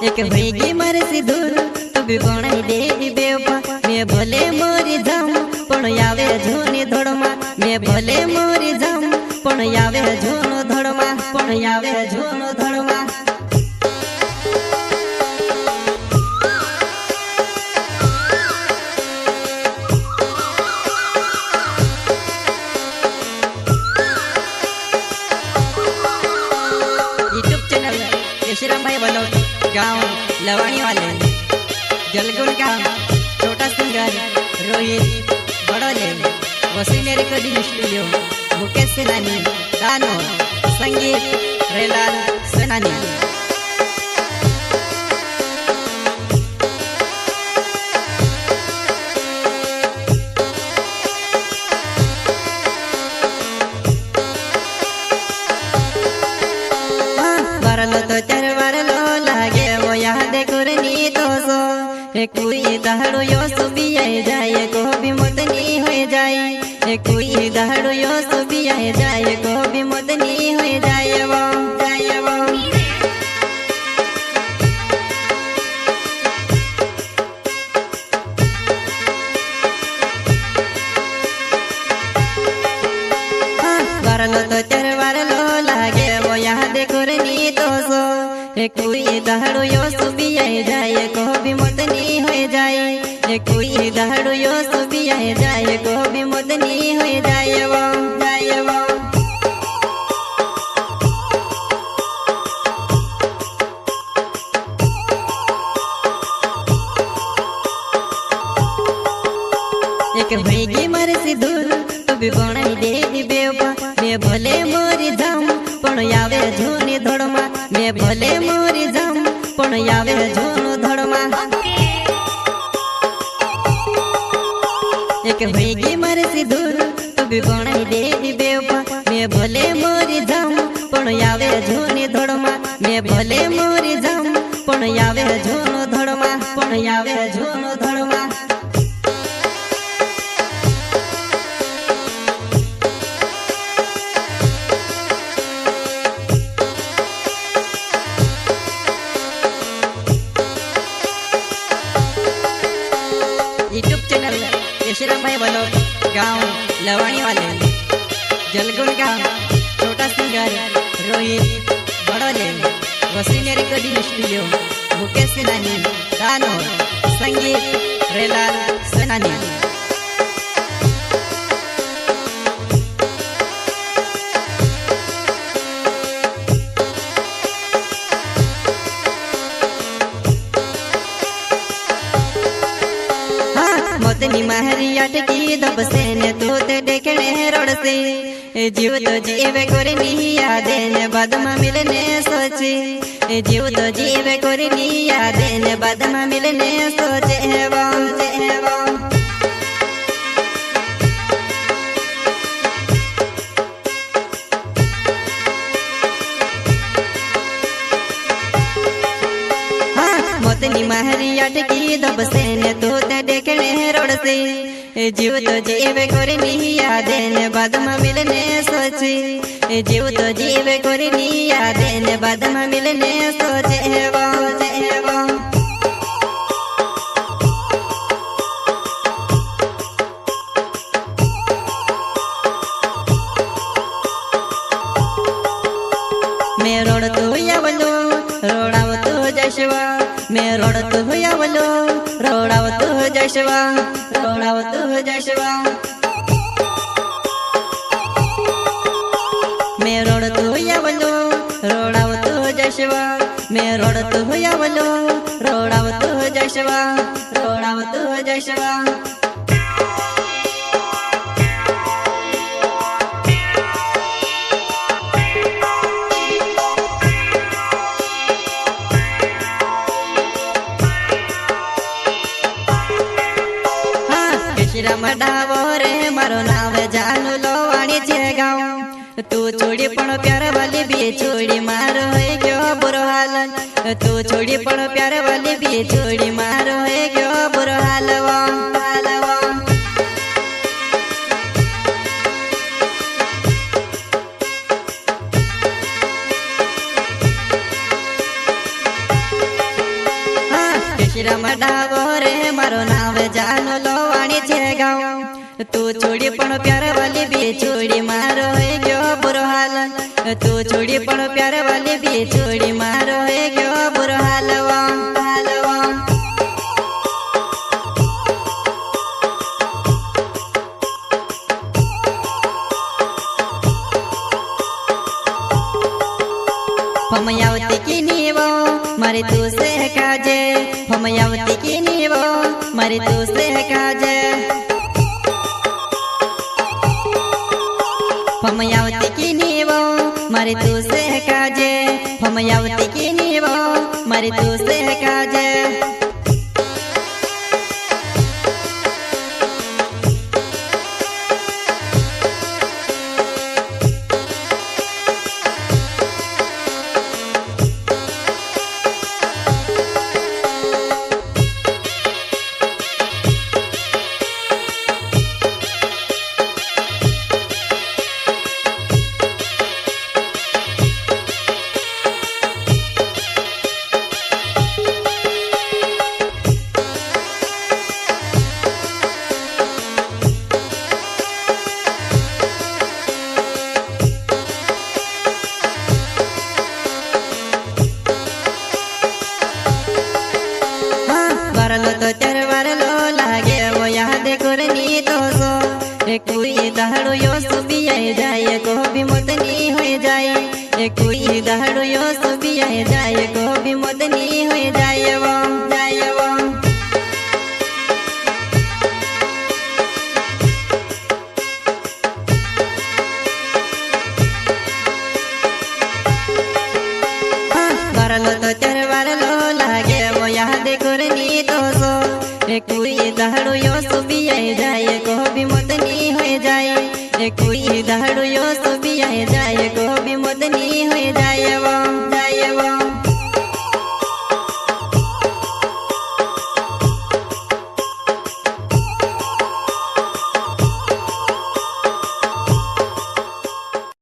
एक होगी मारे से दूर तू भी बनाई देवी बेवफा मैं भले मोरी जाम पण यावे झोनी धोड़मा मैं भले मोरी जाम पण यावे झोनो धोड़मा पण यावे झोनो धोड़मा यूट्यूब चैनल यशराम भाई बनोट गाँव लवाणी वाले जलगुण गाँव छोटा सिंगर रोहित बड़ोले वसीले रिकॉर्डिंग स्टूडियो मुकेश सेनानी दानो संगीत रेलाल सेनानी वारलो तो चार वारलो लागे वो याद करनी तो सो कोई दहाड़ो यो सुबी आए जाए को भी मुदनी हो जाए कोई दहाड़ो यो सुबी आए जाए को भी मुदनी हो जाए वो वारलो तो चार वारलो लागे वो याद करनी तो सो कोई दहाड़ो यो सुबी आए जाए को भी मुदनी हो जाए कोई दहाड़ो यो सुबी आए जाए को भी मुदनी हो जाए वो एक होगी मारे से दूर तू भी बनाई देवी बेवफा मैं भले मोरी जाम पण यावे झोनी धोड़मा मैं भले मोरी जाम पण यावे झोनो धोड़मा एक होगी मारे से दूर तू भी बनाई देवी बेवफा मैं भले मोरी जाम पण यावे झोनी धोड़मा मैं भले मोरी जाम पण यावे झोनो धोड़मा पण यावे झोनो धोड़मा यूट्यूब चैनल यशराम भाई बनोट गाँव लवाणी वाले जलगुण गाँव छोटा सिंगर रोहित बड़ोले वसीले रिकॉर्डिंग स्टूडियो मुकेश सेनानी दानो संगीत रेलाल सेनानी मोतनी महरी अटकी दब से ने तू ते देखने रोड से जीव तो जीवे करनी यादे ने बाद में मिलने सोचे जीव तो जीवे करनी यादे ने बाद में मिलने सोचे वो मोतनी महरी अटकी दब से ने तू ते देखने रोड से जीव तो जीवे करनी यादे ने बाद में मिलने सोचे जीव तो जीवे करनी यादे ने बाद में मिलने सोचे वो मैं रोड तो यावलो रोडाव तो जशवा मैं रोड तो यावलो रोडाव तो जशवा रोडाव तो जशवा मैं रोड तो यावलो रोडाव तो जशवा मैं रोड तो यावलो रोडाव तो जशवा रोडाव तो जशवा मडावो रे मारो नाव जानू लोवाणी छे गाँव तू छोड़ी पण प्यार वाली भी छोड़ी मारो है क्यों बुरो हाल तू छोड़ी पण प्यार वाली भी छोड़ी मारो है क्यों बुरो हाल विश्राम डावो रे मारो नाव जानो लोवाणी छे गाँव तू छोड़ी पण प्यार वाली भी छोड़ी मारो है गयो बुरो हाल तू छोड़ी पण प्यार वाली भी छोड़ी मारो है गयो बुरो हाल हम आवती की नीवो मारी तू से काजे हम आवती की नीवो मारी तू से काजे हम आवती की नीवो मारी तू से काजे हम आवती की नीवो मारी तू से काजे वारलो तो तेरे वारलो लागे वो याद करनी तो सो कोई दहाड़ो यो सुबी आए जाए को भी मोदनी हो जाए कोई दहाड़ो यो सुबी आए जाए को भी मोदनी हो जाए वो वारलो तो तेरे वारलो लागे वो याद करनी तो सो कोई दहाड़ो यो सुबी आए जाए को भी मोदनी हो जाए कोई दहाड़ो यो सुबी आए जाए को भी मोदनी हो जाए वो